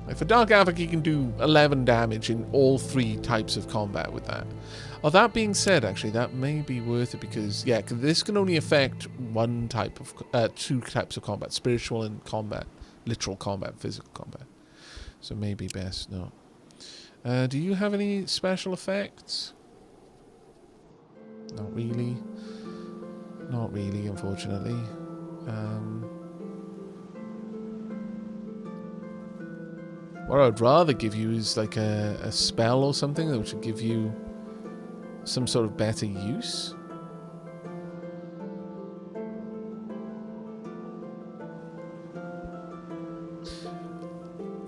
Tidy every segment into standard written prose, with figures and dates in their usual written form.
Like for Dark Aavak, he can do 11 damage in all 3 types of combat with that. Oh, that being said, actually, that may be worth it because, yeah, this can only affect 2 types of combat. Spiritual and combat. Literal combat, physical combat. So maybe best not. Do you have any special effects? Not really. Not really, unfortunately. What I'd rather give you is like a spell or something that would give you some sort of better use.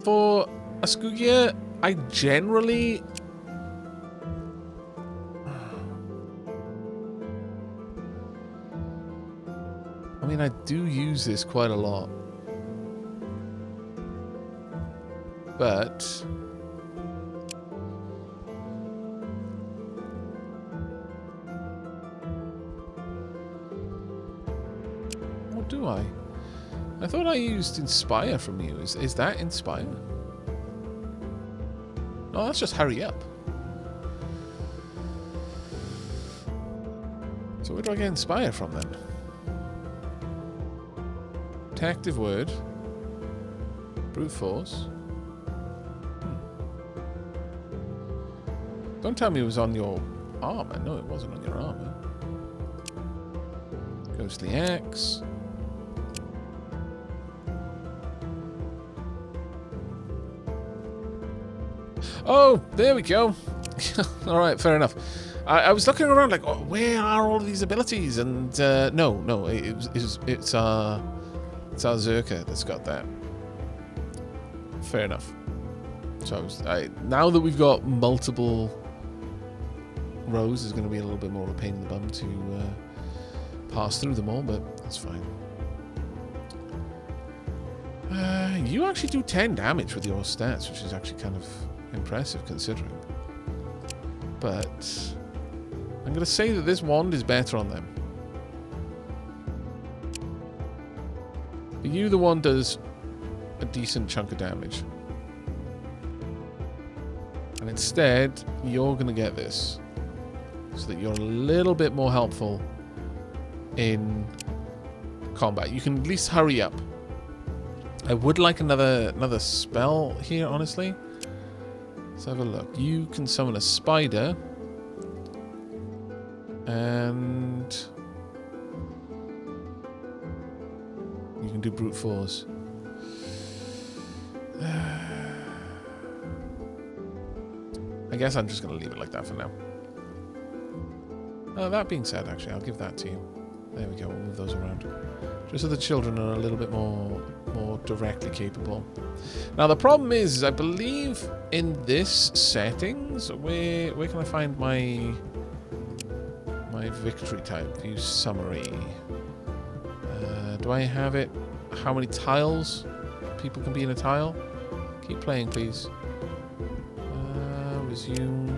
For Askugia, I generally... I mean, I do use this quite a lot. But... what do I? I thought I used Inspire from you. Is that Inspire? No, that's just Hurry Up. So where do I get Inspire from then? Protective Word. Brute Force. Don't tell me it was on your armor. No, it wasn't on your armor. Ghostly Axe. Oh, there we go. Alright, fair enough. I was looking around like, oh, where are all of these abilities? And no, it's our Zerka that's got that. Fair enough. So now that we've got multiple rows, is going to be a little bit more of a pain in the bum to pass through them all, but that's fine. You actually do 10 damage with your stats, which is actually kind of impressive considering. But I'm going to say that this wand is better on them. For you, the wand does a decent chunk of damage. And instead, you're going to get this. So that you're a little bit more helpful in combat. You can at least hurry up. I would like another spell here, honestly. Let's have a look. You can summon a spider. And you can do brute force. I guess I'm just going to leave it like that for now. That being said, actually, I'll give that to you. There we go, we'll move those around. Just so the children are a little bit more directly capable. Now, the problem is, I believe in this settings, where can I find my victory type? View summary. Do I have it? How many tiles people can be in a tile? Keep playing, please. Resume.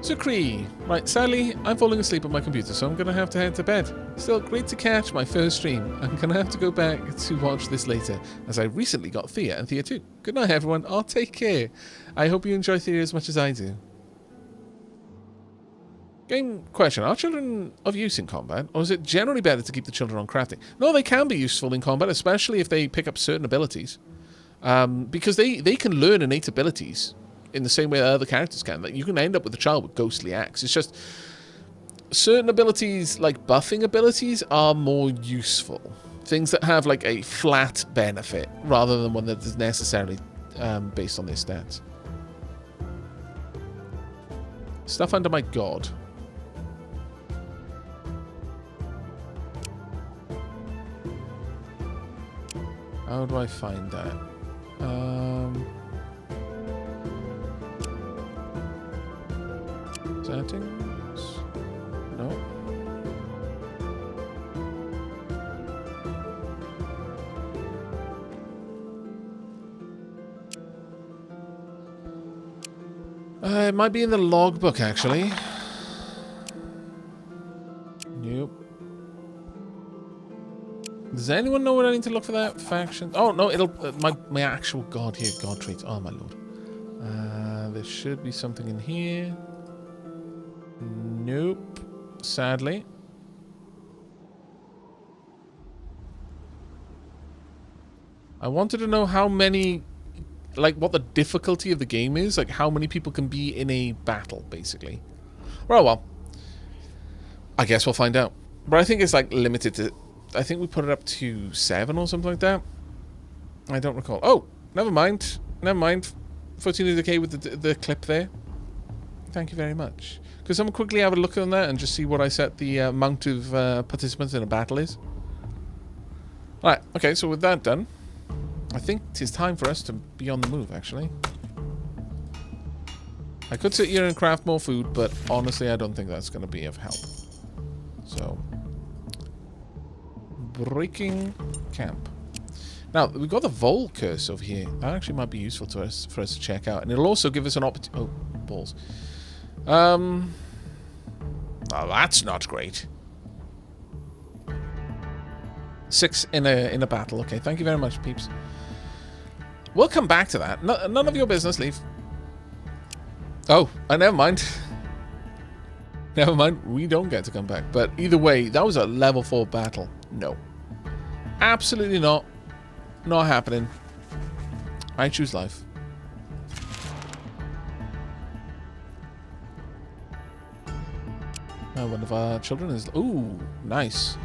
Sucree! Right, sadly, I'm falling asleep on my computer, so I'm going to have to head to bed. Still, great to catch my first stream. I'm going to have to go back to watch this later, as I recently got Thea and Thea 2. Good night, everyone. I'll take care. I hope you enjoy Thea as much as I do. Game question. Are children of use in combat, or is it generally better to keep the children on crafting? No, they can be useful in combat, especially if they pick up certain abilities. Because they can learn innate abilities in the same way that other characters can. Like, you can end up with a child with Ghostly Axe. It's just certain abilities, like buffing abilities, are more useful. Things that have like a flat benefit rather than one that is necessarily based on their stats. Stuff under my god. How do I find that? Settings? No. It might be in the logbook, actually. Nope. Does anyone know what I need to look for that faction? Oh, no, it'll... my actual god here. God traits. Oh, my lord. There should be something in here. Nope. Sadly. I wanted to know how many... Like, what the difficulty of the game is. Like, how many people can be in a battle, basically. Well. I guess we'll find out. But I think it's, like, limited to... I think we put it up to 7 or something like that. I don't recall. Oh, never mind. Never mind. 14 of decay with the clip there. Thank you very much. Could someone quickly have a look on that and just see what I set the amount of participants in a battle is? Alright, okay, so with that done, I think it is time for us to be on the move, actually. I could sit here and craft more food, but honestly, I don't think that's going to be of help. So, breaking camp. Now, we've got the Vol curse over here. That actually might be useful to us for us to check out. And it'll also give us an opportunity... Oh, balls. Oh, that's not great. 6 in a battle. Okay, thank you very much, peeps. We'll come back to that. No, none of your business, leave. Oh, never mind. Never mind, we don't get to come back. But either way, that was a level 4 battle. No. Absolutely not. Not happening. I choose life. One of our children is... Ooh, nice.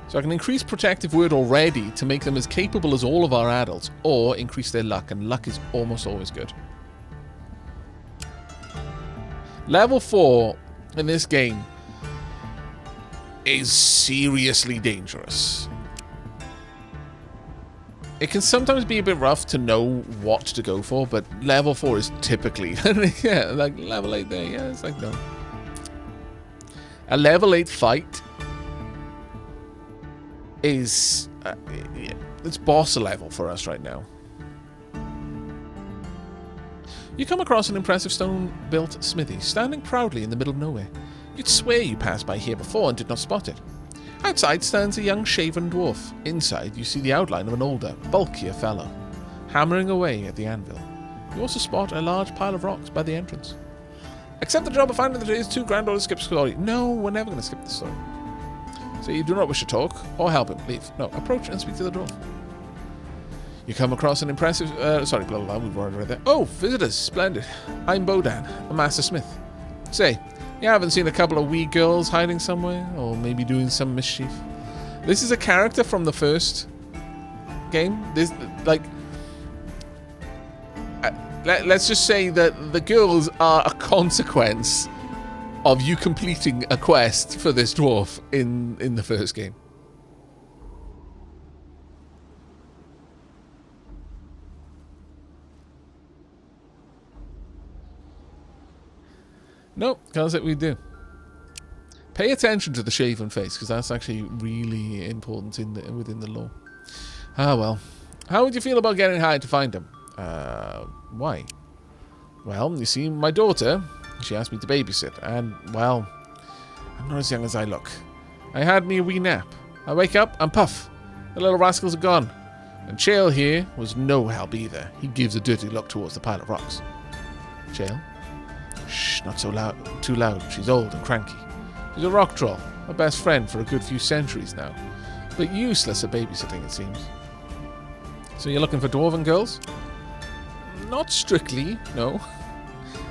So I can increase protective word already to make them as capable as all of our adults, or increase their luck, and luck is almost always good. Level 4 in this game is seriously dangerous. It can sometimes be a bit rough to know what to go for, but level 4 is typically... yeah, like level 8 there, yeah, it's like no. A level 8 fight is... it's boss level for us right now. You come across an impressive stone-built smithy, standing proudly in the middle of nowhere. You'd swear you passed by here before and did not spot it. Outside stands a young shaven dwarf. Inside, you see the outline of an older, bulkier fellow, hammering away at the anvil. You also spot a large pile of rocks by the entrance. Accept the job of finding the tree's 2 granddaughters skip story. No, we're never going to skip this story. So you do not wish to talk or help him. Leave. No, approach and speak to the dwarf. You come across an impressive... sorry, blah, blah, blah. We've already read that. Oh, visitors. Splendid. I'm Bodan, a master smith. Say, you haven't seen a couple of wee girls hiding somewhere? Or maybe doing some mischief? This is a character from the first game. This, like... let's just say that the girls are a consequence of you completing a quest for this dwarf in the first game. Nope, can't say we do. Pay attention to the shaven face, because that's actually really important within the lore. Ah, well. How would you feel about getting hired to find him? Why? Well, you see, my daughter, she asked me to babysit, and, well, I'm not as young as I look. I had me a wee nap. I wake up, and puff, the little rascals are gone. And Chael here was no help either. He gives a dirty look towards the pile of rocks. Chael? Shh, not so loud, too loud. She's old and cranky. She's a rock troll, my best friend for a good few centuries now. But useless at babysitting, it seems. So you're looking for dwarven girls? Not strictly, no.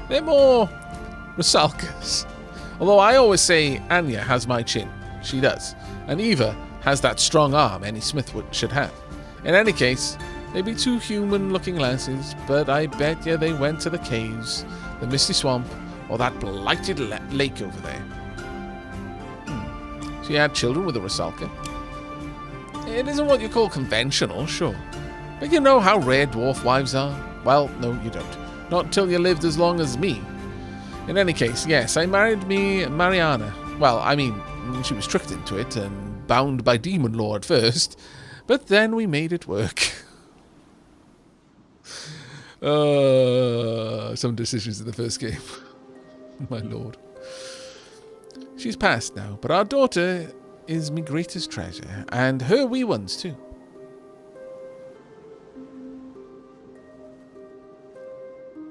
They're more Rusalkas. Although I always say Nyia has my chin. She does. And Eva has that strong arm any smith should have. In any case, they'd be 2 human-looking lasses, but I bet you they went to the caves, the misty swamp, or that blighted lake over there. So you had children with a Rusalka? It isn't what you call conventional, sure. But you know how rare dwarf wives are? Well, no, you don't. Not until you lived as long as me. In any case, yes, I married me Mariana. Well, I mean, she was tricked into it and bound by demon law at first, but then we made it work. Some decisions in the first game. My lord. She's passed now, but our daughter is my greatest treasure. And her wee ones, too.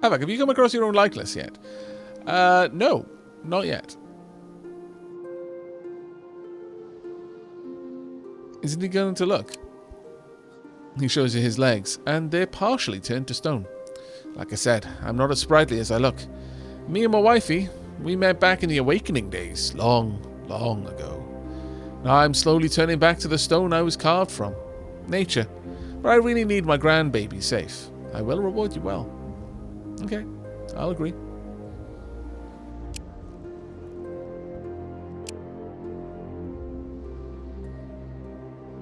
Aavak, have you come across your own likeness yet? No. Not yet. Isn't he going to look? He shows you his legs, and they're partially turned to stone. Like I said, I'm not as sprightly as I look. Me and my wifey, we met back in the awakening days, long, long ago. Now I'm slowly turning back to the stone I was carved from. Nature. But I really need my grandbaby safe. I will reward you well. Okay, I'll agree.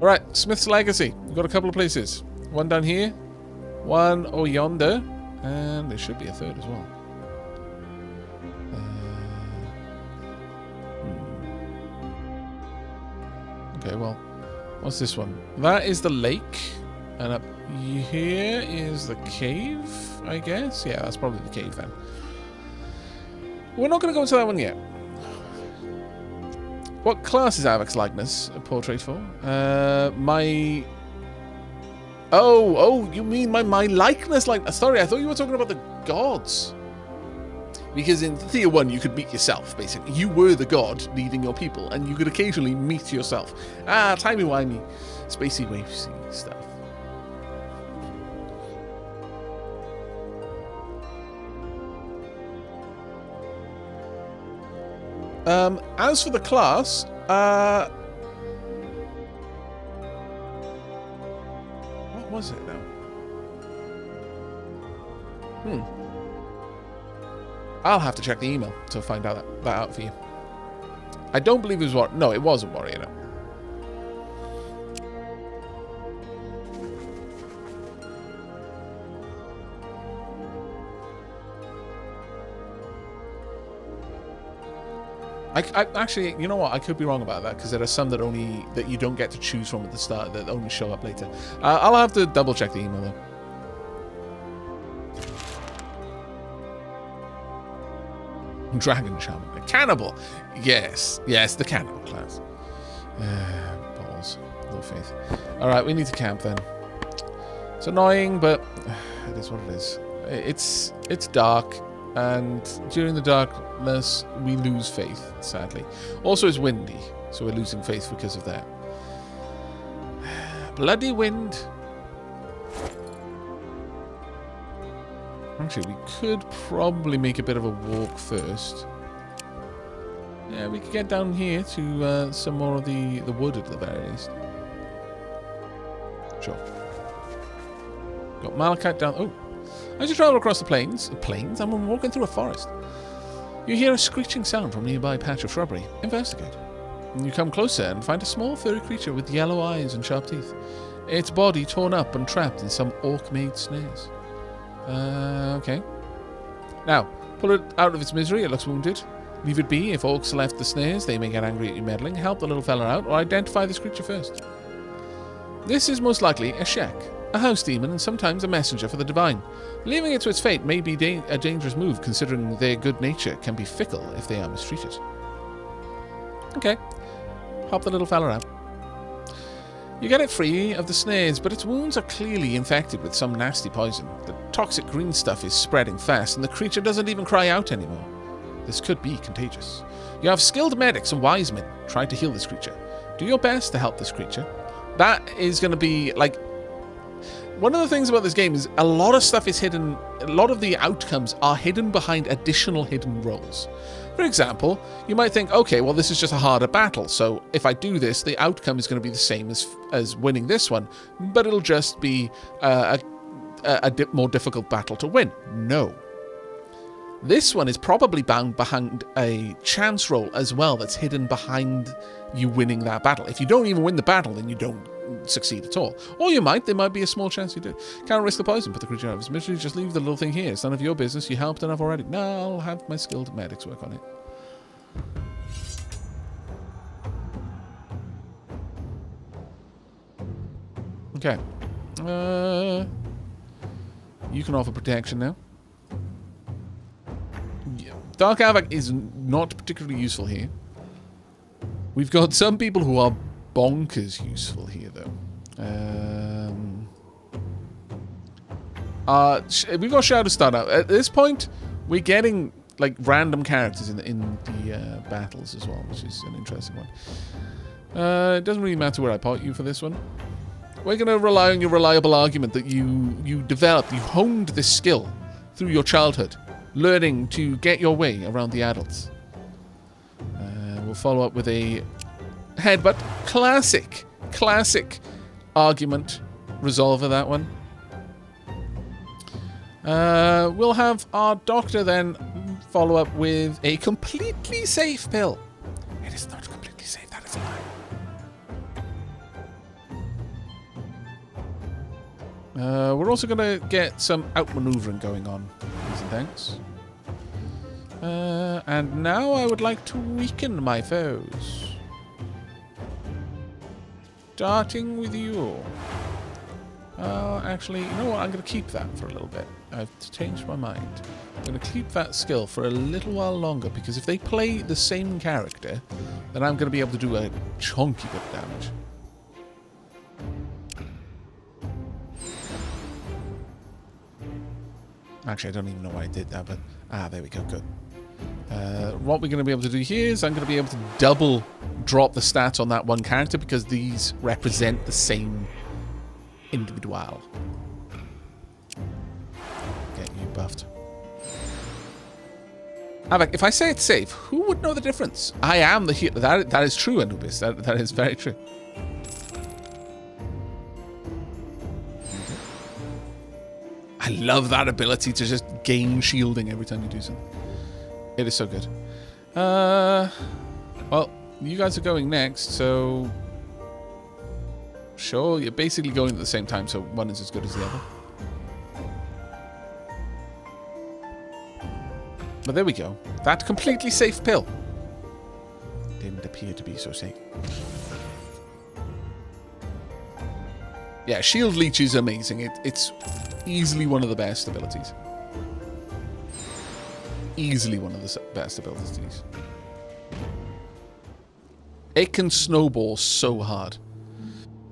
Alright, Smith's Legacy. We've got a couple of places. One down here, one over yonder, and there should be a third as well. Okay, well, what's this one? That is the lake, and up here is the cave, I guess? Yeah, that's probably the cave then. We're not going to go into that one yet. What class is Aavak's likeness a portrait for? My... Oh, you mean my likeness? Sorry, I thought you were talking about the gods. Because in Thea 1, you could meet yourself, basically. You were the god leading your people, and you could occasionally meet yourself. Timey-wimey, spacey wavesy stuff. As for the class, what was it now? I'll have to check the email to find out that out for you. I don't believe it was warrior. No, it wasn't warrior. No. I actually, you know what? I could be wrong about that because there are some that you don't get to choose from at the start that only show up later. I'll have to double check the email though. Dragon Shaman. A cannibal. Yes, the cannibal class. Balls. No faith. Alright, we need to camp then. It's annoying, but it is what it is. It's dark, and during the darkness, we lose faith, sadly. Also, it's windy, so we're losing faith because of that. Bloody wind. Actually, we could probably make a bit of a walk first. Yeah, we could get down here to some more of the wood at the very least. Sure. Got malachite down. Oh, as you travel across the plains, I'm walking through a forest. You hear a screeching sound from a nearby patch of shrubbery. Investigate. And you come closer and find a small furry creature with yellow eyes and sharp teeth. Its body torn up and trapped in some orc-made snares. Okay. Now, pull it out of its misery. It looks wounded. Leave it be. If orcs left the snares, they may get angry at you meddling. Help the little fella out, or identify this creature first. This is most likely a Shek, a house demon, and sometimes a messenger for the divine. Leaving it to its fate may be a dangerous move, considering their good nature can be fickle if they are mistreated. Okay. Help the little fella out. You get it free of the snares, but its wounds are clearly infected with some nasty poison. The toxic green stuff is spreading fast, and the creature doesn't even cry out anymore. This could be contagious. You have skilled medics and wise men trying to heal this creature. Do your best to help this creature. That is going to be, like... One of the things about this game is a lot of stuff is hidden. A lot of the outcomes are hidden behind additional hidden roles. For example, you might think, okay, well, this is just a harder battle, so if I do this, the outcome is going to be the same as winning this one, but it'll just be a more difficult battle to win. No. This one is probably bound behind a chance roll as well that's hidden behind you winning that battle. If you don't even win the battle, then you don't succeed at all. Or you might. There might be a small chance you do. Can't risk the poison. Put the creature out of its misery. Just leave the little thing here. It's none of your business. You helped enough already. No, I'll have my skilled medics work on it. Okay. You can offer protection now. Yeah. Dark Aavak is not particularly useful here. We've got some people who are bonkers useful here, though. We've got Shadow start out. At this point, we're getting like random characters in the battles as well, which is an interesting one. It doesn't really matter where I part you for this one. We're going to rely on your reliable argument that you developed, you honed this skill through your childhood, learning to get your way around the adults. We'll follow up with a headbutt. Classic argument resolver, that one. We'll have our doctor then follow up with a completely safe pill. It is not completely safe, that is a lie. We're also going to get some outmaneuvering going on. Please and thanks. And now I would like to weaken my foes. Starting with you. Actually, you know what? I'm going to keep that for a little bit. I've changed my mind. I'm going to keep that skill for a little while longer, because if they play the same character, then I'm going to be able to do a chunky bit of damage. Actually, I don't even know why I did that, but... there we go, good. What we're going to be able to do here is I'm going to be able to double drop the stats on that one character, because these represent the same individual. Get you buffed. Aavak, if I say it's safe, who would know the difference? I am the hero. That is true, Anubis. That is very true. I love that ability to just gain shielding every time you do something. It is so good. Well, you guys are going next, so... Sure, you're basically going at the same time, so one is as good as the other. But there we go. That completely safe pill didn't appear to be so safe. Yeah, Shield Leech is amazing. It's easily one of the best abilities. Easily one of the best abilities. It can snowball so hard.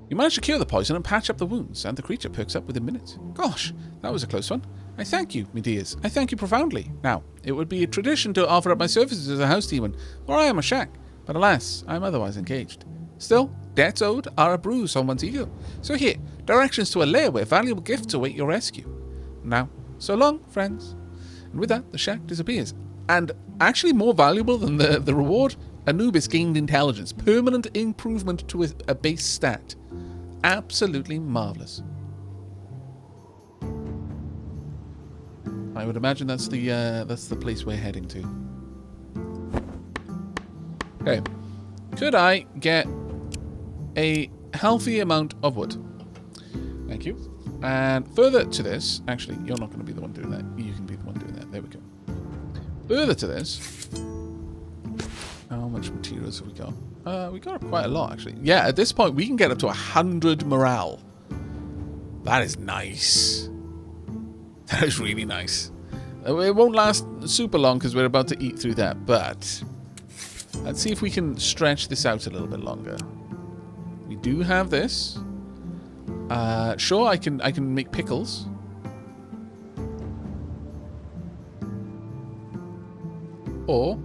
You manage to cure the poison and patch up the wounds, and the creature perks up within minutes. Gosh, that was a close one. I thank you, me dears. I thank you profoundly. Now, it would be a tradition to offer up my services as a house demon, for I am a shack, but alas, I am otherwise engaged. Still, debts owed are a bruise on one's ego. So here, directions to a lair where valuable gifts await your rescue. Now, so long, friends. And with that, the shack disappears. And actually more valuable than the reward, Anubis gained intelligence. Permanent improvement to a base stat. Absolutely marvellous. I would imagine that's the place we're heading to. Okay. Could I get a healthy amount of wood? Thank you. And further to this, actually, you're not going to be the one doing that. You can be the one doing that. There we go. Further to this, how much materials have we got? We got quite a lot, actually. Yeah, at this point, we can get up to 100 morale. That is nice. That is really nice. It won't last super long because we're about to eat through that, but let's see if we can stretch this out a little bit longer. We do have this. Sure, I can make pickles. Or,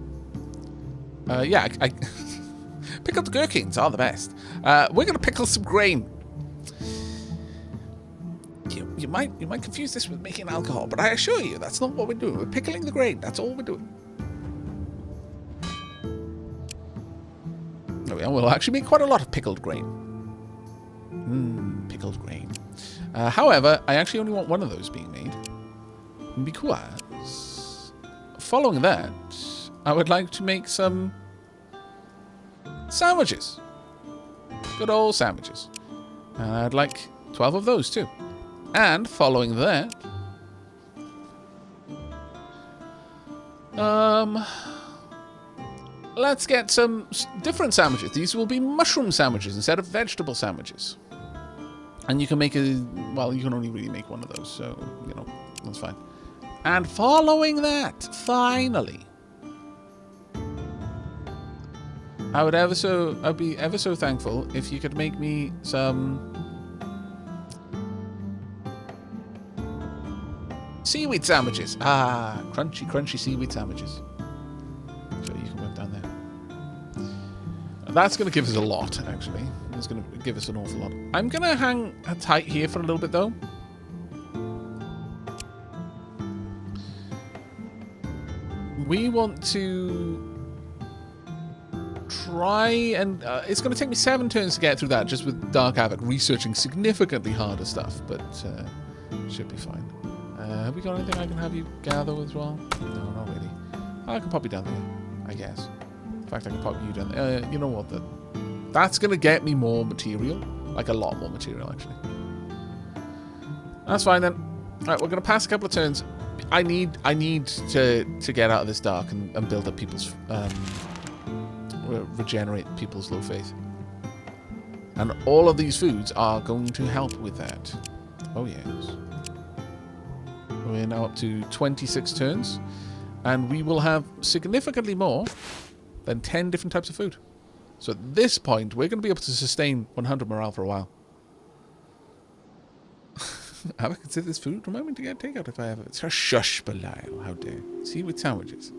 yeah, I pickled gherkins are the best. We're gonna pickle some grain. You might confuse this with making alcohol, but I assure you that's not what we're doing. We're pickling the grain. That's all we're doing. There we are. We'll actually make quite a lot of pickled grain. Pickled grain. However, I actually only want one of those being made. Because following that, I would like to make some sandwiches. Good old sandwiches. And I'd like 12 of those too. And following that, let's get some different sandwiches. These will be mushroom sandwiches instead of vegetable sandwiches. And you can make well, you can only really make one of those, so, you know, that's fine. And following that, finally, I'd be ever so thankful if you could make me some seaweed sandwiches. Ah, crunchy, crunchy seaweed sandwiches. So you can work down there. That's going to give us a lot, actually. It's going to give us an awful lot. I'm going to hang tight here for a little bit, though. We want to try and... it's going to take me 7 turns to get through that, just with Dark Aavak researching significantly harder stuff, but should be fine. Have we got anything I can have you gather as well? No, not really. I can pop you down there, I guess. In fact, I can pop you down there. You know what? That's going to get me more material. Like a lot more material, actually. That's fine, then. Alright, we're going to pass a couple of turns. I need to get out of this dark and build up people's... regenerate people's low faith. And all of these foods are going to help with that. Oh, yes. We're now up to 26 turns. And we will have significantly more than 10 different types of food. So at this point, we're going to be able to sustain 100 morale for a while. Have I considered this food? Remind me to get takeout if I have it. It's a shush, Belial. How dare. Seaweed sandwiches.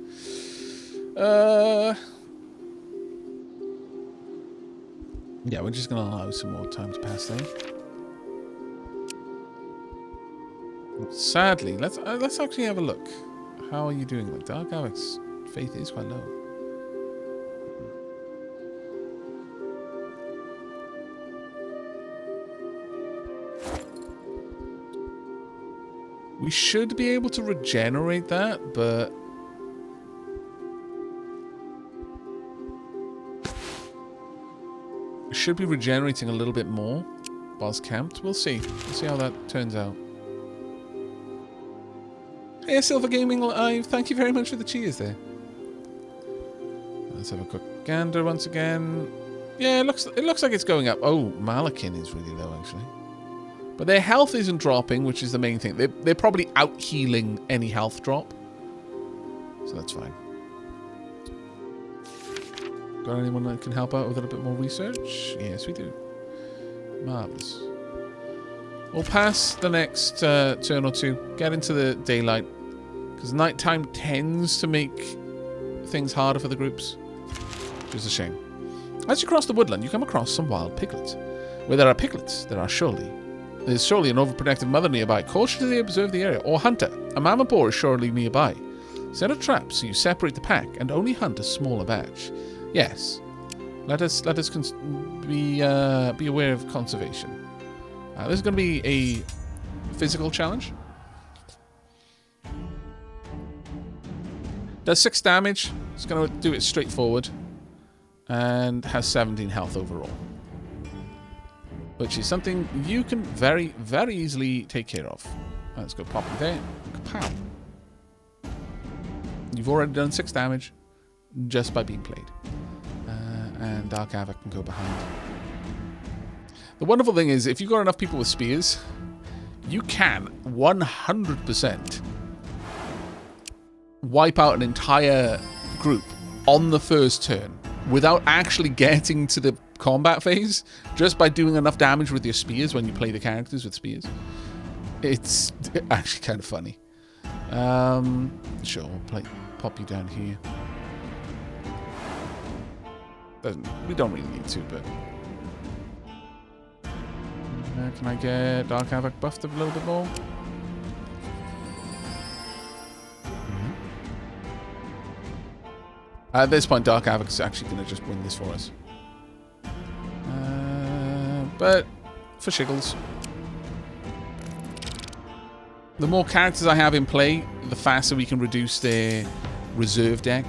Yeah, we're just going to allow some more time to pass there. Sadly, let's actually have a look. How are you doing? Like, Dark Aavak's faith is quite low. We should be able to regenerate that, but... we should be regenerating a little bit more whilst camped. We'll see. We'll see how that turns out. Hey, Silver Gaming Live. Thank you very much for the cheers there. Let's have a quick gander once again. Yeah, it looks like it's going up. Oh, Malakin is really low, actually. But their health isn't dropping, which is the main thing. They're probably out-healing any health drop. So that's fine. Got anyone that can help out with a little bit more research? Yes, we do. Marvellous. We'll pass the next turn or two. Get into the daylight. Because nighttime tends to make things harder for the groups. Which is a shame. As you cross the woodland, you come across some wild piglets. Where there are piglets, there's surely an overprotective mother nearby. Cautiously observe the area. Or hunter. A mama boar is surely nearby. Set a trap so you separate the pack and only hunt a smaller batch. Yes. Let us be aware of conservation. This is going to be a physical challenge. Does 6 damage. It's going to do it straightforward. And has 17 health overall. Which is something you can very, very easily take care of. Let's go pop it there. Kapow. You've already done 6 damage just by being played. And Dark Aavak can go behind. The wonderful thing is, if you've got enough people with spears, you can 100% wipe out an entire group on the first turn without actually getting to the combat phase, just by doing enough damage with your spears when you play the characters with spears. It's actually kind of funny. Sure, we'll pop you down here. We don't really need to, but... can I get Dark Aavak buffed a little bit more? At this point, Dark Aavak is actually going to just win this for us. But for shiggles. The more characters I have in play, the faster we can reduce their reserve deck.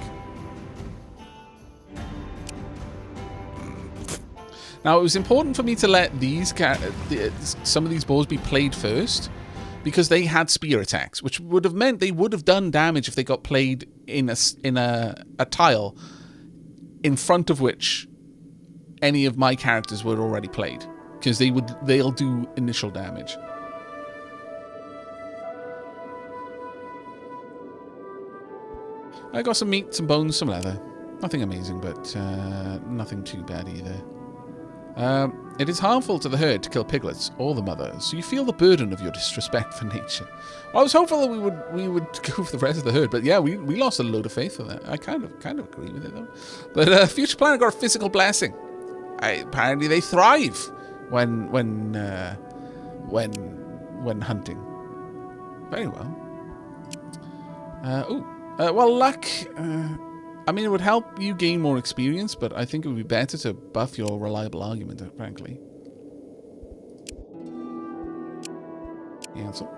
Now, it was important for me to let some of these boars be played first, because they had spear attacks, which would have meant they would have done damage if they got played in a tile in front of which any of my characters were already played, because they'll do initial damage. I got some meat, some bones, some leather. Nothing amazing, but nothing too bad either. It is harmful to the herd to kill piglets or the mothers, so you feel the burden of your disrespect for nature. Well, I was hopeful that we would go for the rest of the herd, but yeah, we lost a load of faith in that. I kind of agree with it though. But Future Planet got a physical blessing. Apparently, they thrive when hunting. Very well. Well, luck. I mean, it would help you gain more experience, but I think it would be better to buff your reliable argument, frankly. Cancel.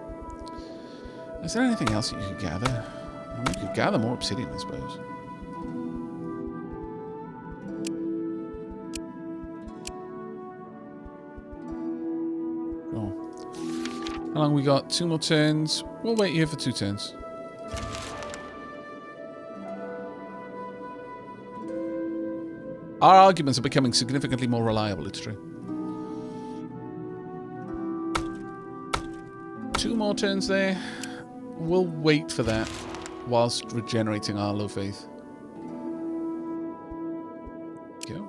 Is there anything else that you could gather? I mean, you could gather more obsidian, I suppose. Cool. How long we got? 2 more turns. We'll wait here for 2 turns. Our arguments are becoming significantly more reliable, it's true. 2 more turns there. We'll wait for that whilst regenerating our low faith. Go.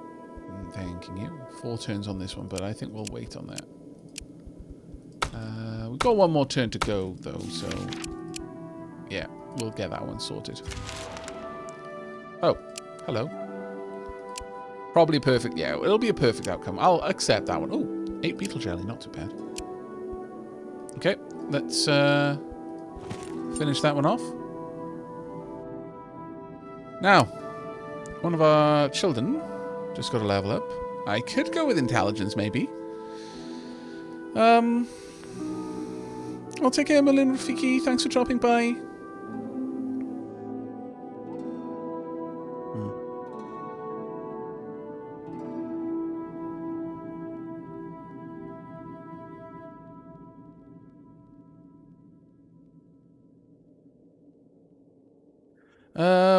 Thanking you. 4 turns on this one, but I think we'll wait on that. We've got 1 more turn to go, though, so... yeah, we'll get that one sorted. Oh, hello. Probably perfect. Yeah, it'll be a perfect outcome. I'll accept that one. Oh, 8 beetle jelly. Not too bad. Okay, let's finish that one off. Now, one of our children just got a level up. I could go with intelligence, maybe. I'll take care, Malin Rafiki. Thanks for dropping by.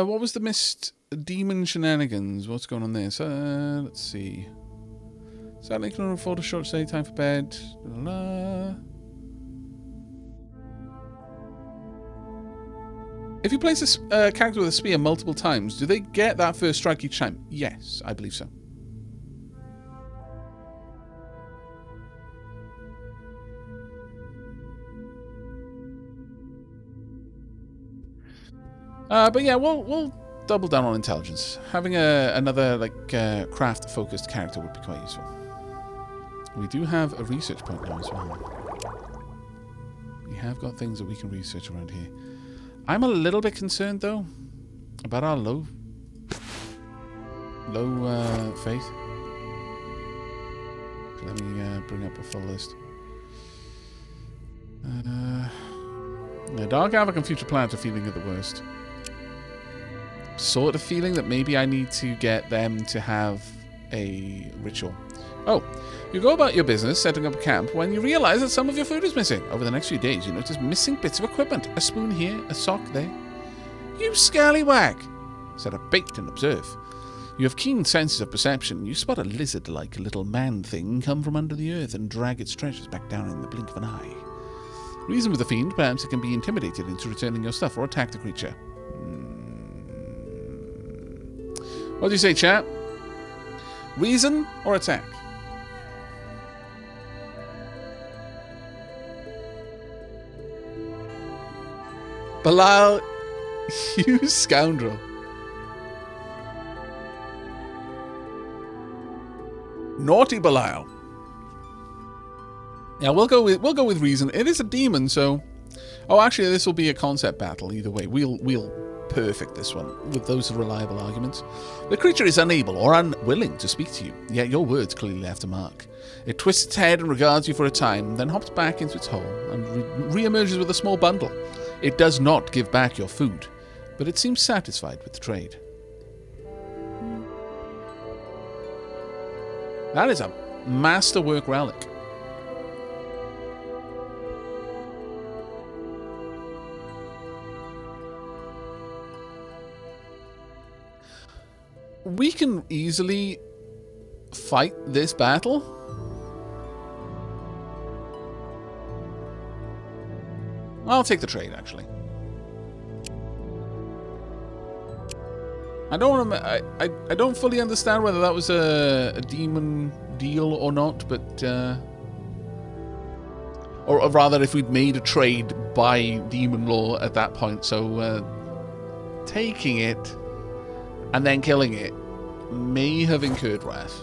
What was the mist demon shenanigans? What's going on there? So, let's see. Sadly, can afford a short stay, time for bed. If you place a character with a spear multiple times, do they get that first strike each time? Yes, I believe so. But yeah, we'll double down on intelligence. Having another craft-focused character would be quite useful. We do have a research point now as well. We have got things that we can research around here. I'm a little bit concerned though about our low faith. Let me bring up a full list. The Dark Aavak and Future Planet are feeling at the worst. Sort of feeling that maybe I need to get them to have a ritual. Oh, you go about your business setting up a camp when you realize that some of your food is missing. Over the next few days, you notice missing bits of equipment. A spoon here, a sock there. You scallywag! Set up bait and observe. You have keen senses of perception. You spot a lizard-like little man thing come from under the earth and drag its treasures back down in the blink of an eye. Reason with the fiend, perhaps it can be intimidated into returning your stuff or attack the creature. What do you say, chat? Reason or attack? Belial, you scoundrel. Naughty Belial. Yeah, we'll go with reason. It is a demon, so. Oh, actually, this will be a concept battle. Either way, we'll perfect this one with those reliable arguments. The creature is unable or unwilling to speak to you, yet your words clearly left a mark. It twists its head and regards you for a time, then hops back into its hole and re-emerges with a small bundle. It does not give back your food, but it seems satisfied with the trade. That is a masterwork relic. We can easily fight this battle. I'll take the trade, actually. I don't want to. I don't fully understand whether that was a demon deal or not, but or rather, if we'd made a trade by demon law at that point. So taking it and then killing it may have incurred wrath.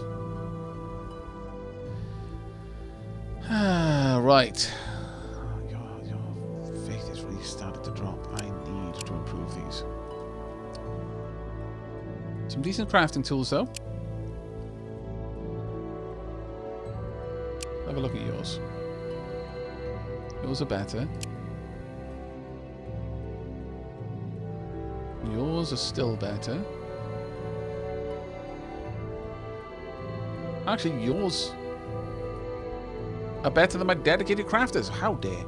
Right. Your faith has really started to drop. I need to improve these. Some decent crafting tools, though. Have a look at yours. Yours are better. Yours are still better. Actually, yours are better than my dedicated crafters. How dare.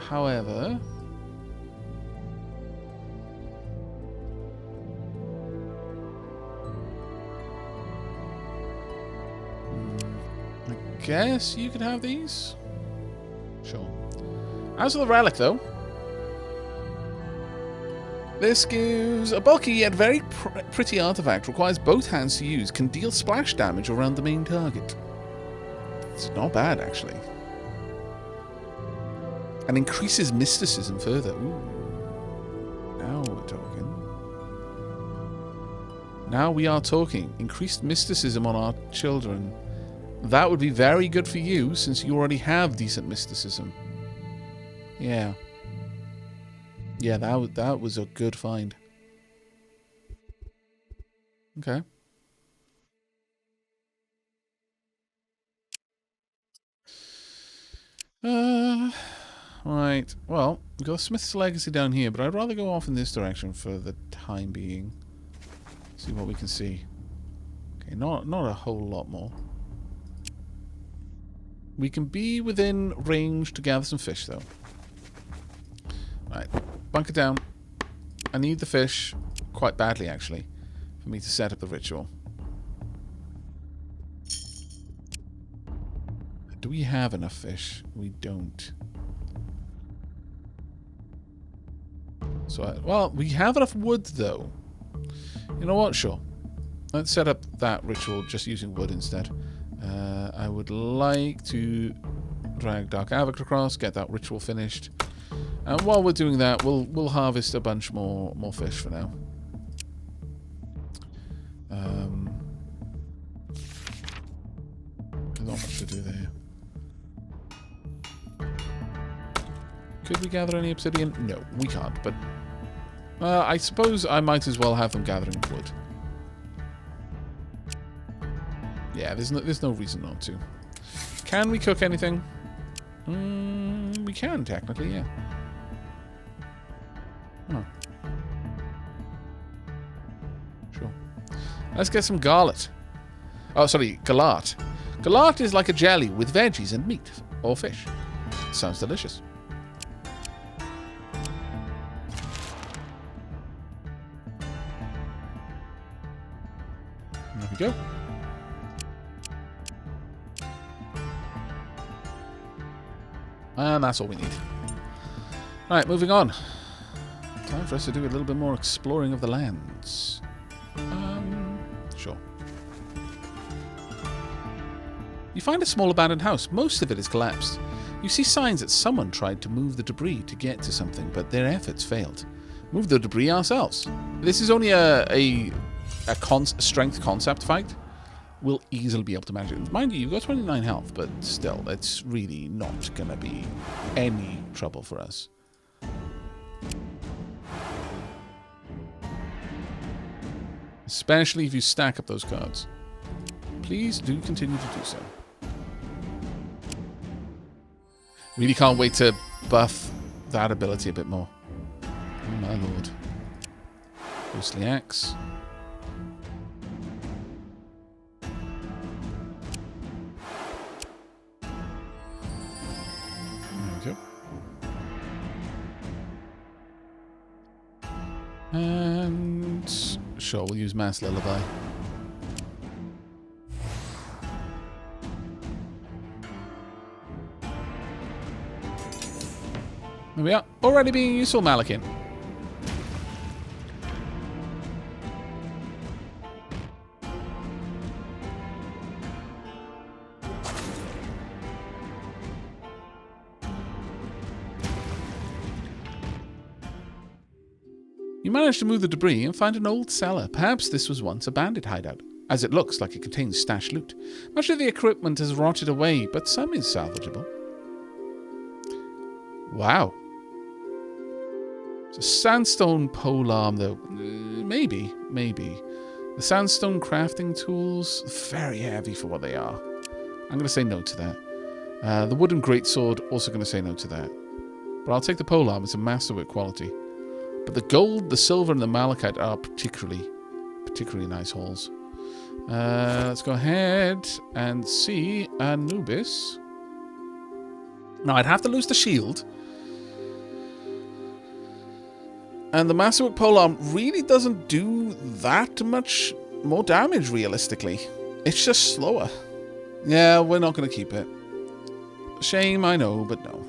However... I guess you could have these. Sure. As for the relic, though, this gives a bulky yet very pretty artifact. Requires both hands to use. Can deal splash damage around the main target. It's not bad, actually. And increases mysticism further. Ooh. Now we're talking. Now we are talking. Increased mysticism on our children. That would be very good for you, since you already have decent mysticism. Yeah. Yeah, that was a good find. Okay. Right. Well, we've got Smith's Legacy down here, but I'd rather go off in this direction for the time being. See what we can see. Okay, not a whole lot more. We can be within range to gather some fish, though. Right. Bunker down. I need the fish quite badly, actually, for me to set up the ritual. Do we have enough fish? We don't. So, well, we have enough wood, though. You know what? Sure. Let's set up that ritual just using wood instead. I would like to drag Dark Aavak across, get that ritual finished. And while we're doing that, we'll harvest a bunch more fish for now. Not much to do there. Could we gather any obsidian? No, we can't, but I suppose I might as well have them gathering wood. Yeah, there's no reason not to. Can we cook anything? We can, technically, yeah. Oh. Sure. Let's get some garlet. Oh, sorry, galat. Galat is like a jelly with veggies and meat, or fish. Sounds delicious. There we go. And that's all we need. Alright, moving on. Time for us to do a little bit more exploring of the lands. Sure. You find a small abandoned house. Most of it is collapsed. You see signs that someone tried to move the debris to get to something, but their efforts failed. Move the debris ourselves. This is only a strength concept fight. We'll easily be able to manage it. Mind you, you've got 29 health, but still, it's really not going to be any trouble for us. Especially if you stack up those cards. Please do continue to do so. Really can't wait to buff that ability a bit more. Oh my lord. Ghostly Axe. And sure, we'll use Mass Lullaby. There we are. Already being useful, Malakin. You manage to move the debris and find an old cellar. Perhaps this was once a bandit hideout, as it looks like it contains stashed loot. Much of the equipment has rotted away, but some is salvageable. Wow. It's a sandstone pole arm, though. Maybe. The sandstone crafting tools, very heavy for what they are. I'm going to say no to that. The wooden greatsword, also going to say no to that. But I'll take the pole arm. It's a masterwork quality. But the gold, the silver, and the malachite are particularly nice hauls. Let's go ahead and see Anubis. Now, I'd have to lose the shield. And the masterwork polearm really doesn't do that much more damage, realistically. It's just slower. Yeah, we're not going to keep it. Shame, I know, but no.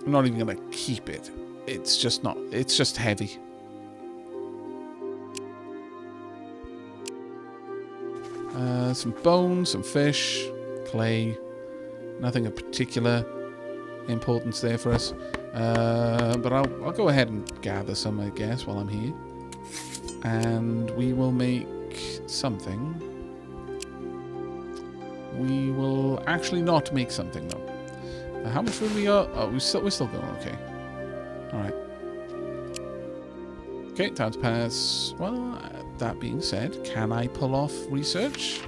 I'm not even going to keep it. It's just not. It's just heavy. Some bones, some fish, clay. Nothing of particular importance there for us. But I'll go ahead and gather some, I guess, while I'm here. And we will make something. We will actually not make something, though. How much food we got? Oh, we're still going okay. Alright. Okay, time to pass. Well, that being said, can I pull off research?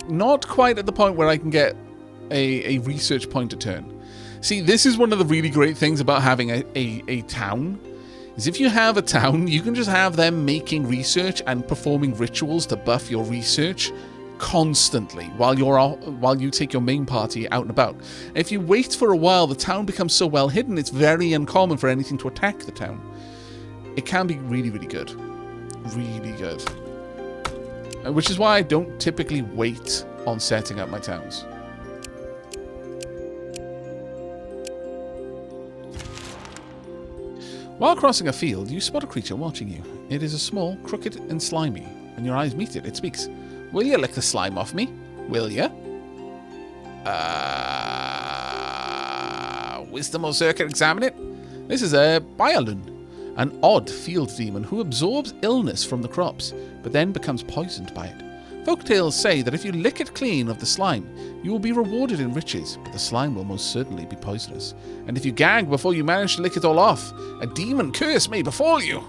Not quite at the point where I can get a research point a turn. See, this is one of the really great things about having a town. Is if you have a town, you can just have them making research and performing rituals to buff your research constantly while you take your main party out and about. If you wait for a while, the town becomes so well hidden, it's very uncommon for anything to attack the town. It can be really, really good. Really good. Which is why I don't typically wait on setting up my towns. While crossing a field, you spot a creature watching you. It is a small, crooked, and slimy. When your eyes meet it, it speaks. Will you lick the slime off me? Will you? Wisdom or Zerker examine it? This is a Bialun, an odd field demon who absorbs illness from the crops, but then becomes poisoned by it. Folktales say that if you lick it clean of the slime, you will be rewarded in riches, but the slime will most certainly be poisonous. And if you gag before you manage to lick it all off, a demon curse may befall you.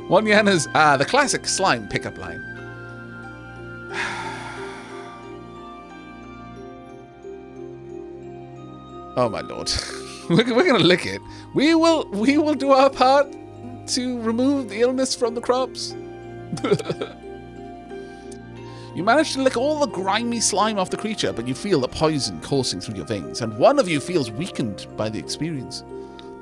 One Yana's, the classic slime pickup line. Oh my lord. We're going to lick it. We will do our part to remove the illness from the crops. You manage to lick all the grimy slime off the creature, but you feel the poison coursing through your veins, and one of you feels weakened by the experience.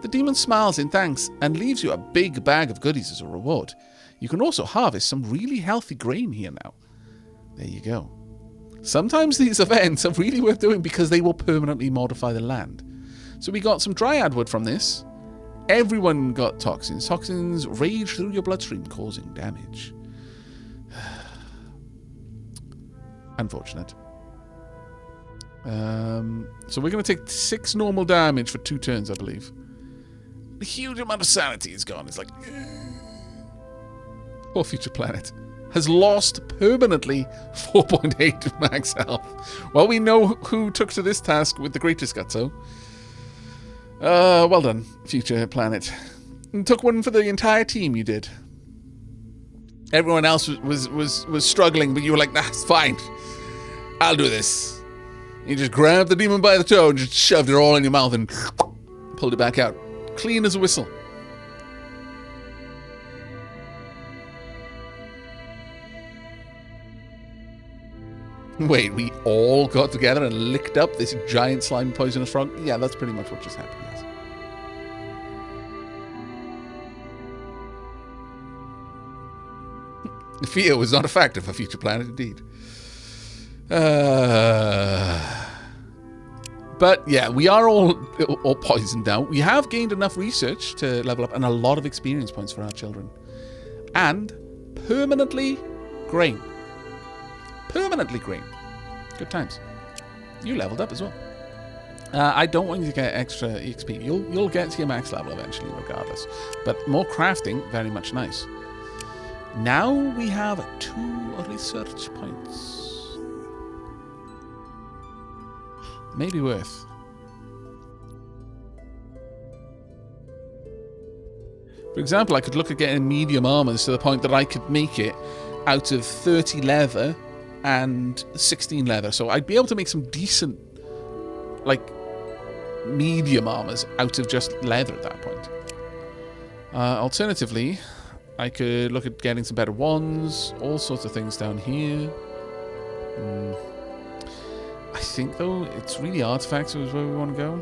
The demon smiles in thanks and leaves you a big bag of goodies as a reward. You can also harvest some really healthy grain here now. There you go. Sometimes these events are really worth doing because they will permanently modify the land. So we got some dryad wood from this. Everyone got toxins. Toxins rage through your bloodstream, causing damage. Unfortunate. So we're going to take 6 normal damage for 2 turns, I believe. A huge amount of sanity is gone. It's like... Poor future planet. Has lost permanently 4.8 max health. Well, we know who took to this task with the greatest gutso. Well done, future planet. And took one for the entire team, you did. Everyone else was struggling, but you were like, nah, it's fine. I'll do this. You just grabbed the demon by the toe and just shoved it all in your mouth and pulled it back out. Clean as a whistle. Wait, we all got together and licked up this giant slime poisonous frog? Yeah, that's pretty much what just happened, yes. Fear was not a factor for Future Planet, indeed. But yeah, we are all poisoned now. We have gained enough research to level up and a lot of experience points for our children. And permanently grain. Permanently green. Good times. You leveled up as well. I don't want you to get extra XP. You'll get to your max level eventually, regardless. But more crafting, very much nice. Now we have 2 research points. Maybe worth. For example, I could look at getting medium armors to the point that I could make it out of 30 leather and 16 leather. So I'd be able to make some decent, like, medium armors out of just leather at that point. Alternatively, I could look at getting some better wands, all sorts of things down here. I think, though, it's really artifacts is where we want to go.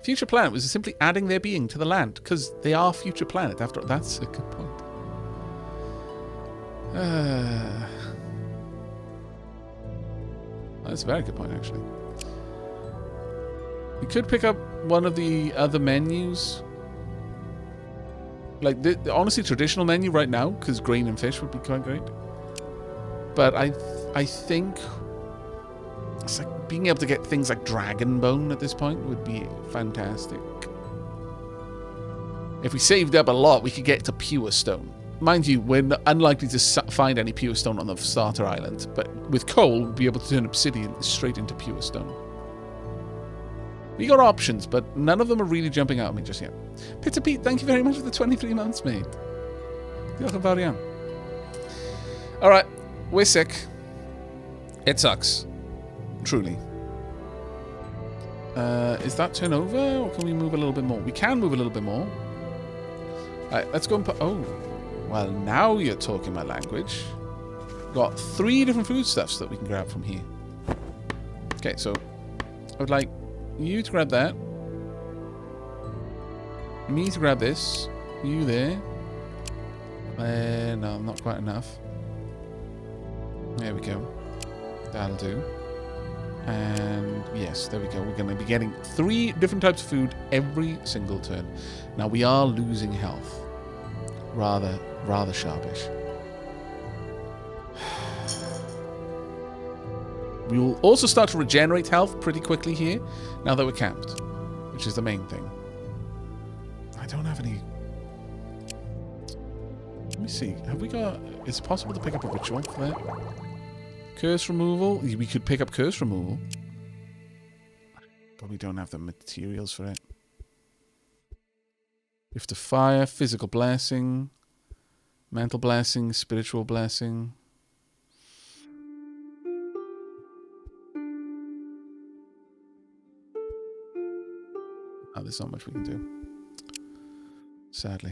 Future planet was simply adding their being to the land, because they are future planet. After all, that's a good point. That's a very good point, actually. We could pick up one of the other menus. Like, the honestly, traditional menu right now, because grain and fish would be quite great. But I think it's like being able to get things like dragon bone at this point would be fantastic. If we saved up a lot, we could get to pure stone. Mind you, we're unlikely to find any pure stone on the starter island, but with coal, we'll be able to turn obsidian straight into pure stone. We got options, but none of them are really jumping out at me just yet. Peter Pete, thank you very much for the 23 months, mate. Diolch yn fawr iawn. Alright, we're sick. It sucks. Truly. Is that turn over, or can we move a little bit more? We can move a little bit more. Alright, let's go and put... Oh, well, now you're talking my language. Got 3 different foodstuffs that we can grab from here. Okay, so I would like you to grab that. Me to grab this. You there. No, not quite enough. There we go. That'll do. And yes, there we go. We're going to be getting 3 different types of food every single turn. Now we are losing health. Rather sharpish. We will also start to regenerate health pretty quickly here, now that we're camped, which is the main thing. I don't have any... Let me see. Have we got... Is it possible to pick up a ritual for that? Curse removal? We could pick up curse removal. But we don't have the materials for it. Gift of fire, physical blessing, mental blessing, spiritual blessing. Oh, there's not much we can do. Sadly.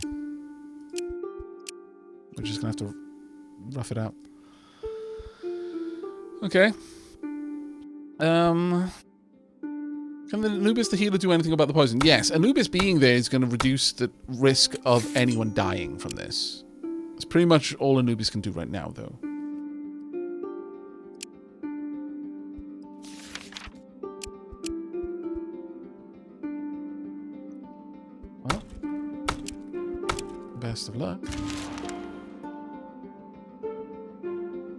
We're just going to have to rough it out. Okay. Can the Anubis the healer do anything about the poison? Yes, Anubis being there is going to reduce the risk of anyone dying from this. That's pretty much all Anubis can do right now, though. Well, best of luck.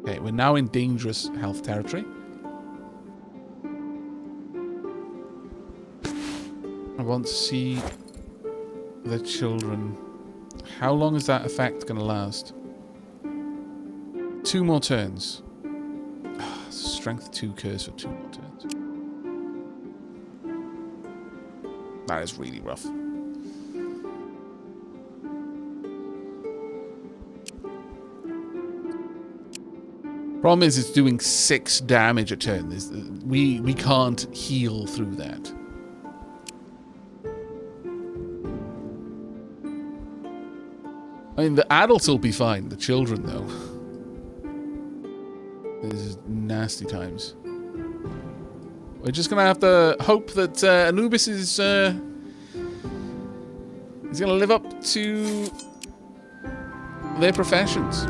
Okay, we're now in dangerous health territory. I want to see the children. How long is that effect going to last? 2 more turns. Strength 2 curse for 2 more turns. That is really rough. Problem is, it's doing 6 damage a turn. We can't heal through that. I mean, the adults will be fine. The children, though. This is nasty times. We're just going to have to hope that Anubis is going to live up to their professions.